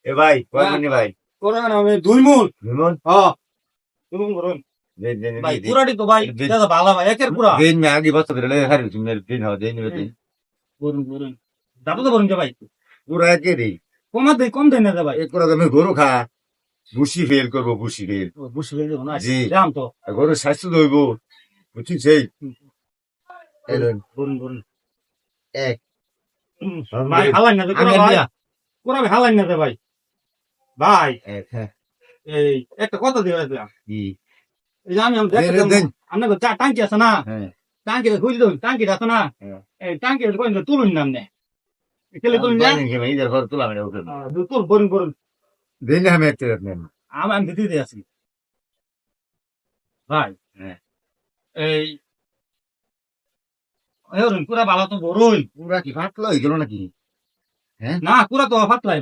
এ ভাই কয় মানে ভাই করেন আমি 2 মণ। বিমন হ্যাঁ 2 মণ করুন দেন দেন ভাই। দেন পুরাটি তো ভাই দেন দাদা ভালো ভাই একের পুরা। দেন মে আগে বস্তা বেরলে হারি তুমি দিন হাও দেন দেন করুন করুন দাদা তো করুন যে ভাই পুরা কে রে কমা দেই কম দেন না যে ভাই। এ করে তুমি গরু খা বুসি ফেল করবো বুসি ফেল বুঝে গেল না জি দাম তো আর গরুর স্বাস্থ্য দইব বুঝছি সেই এলেন করুন করুন এক ভাই হালাই না যে পুরা আঙ্গেল ভাই দিয়া পুরা ভাই হালাই না যে ভাই ভাই এক হ্যাঁ এই একটা কথা দিয়ে দিলাম কি এই যে আমি দেন দেখতে দেন আপনাকে টাঙ্কি আছে না হ্যাঁ টাঙ্কিটা খুঁজে দেবেন টাঙ্কিটা আছে না হ্যাঁ এই টাঙ্কিটা কইন তুলুন না আমনে কেলে তুলুন না দেন কি ভাই ইদার ঘর তুলা মানে ওকে তুল করুন করুন দেন আমি একটা নেন আমি দিতে আছি ভাই হ্যাঁ এই পুরা ভালো তো বড়ই পুরা কি ফাটলো হয়ে গেল নাকি হ্যাঁ না পুরা তো ফাটলাই ভাই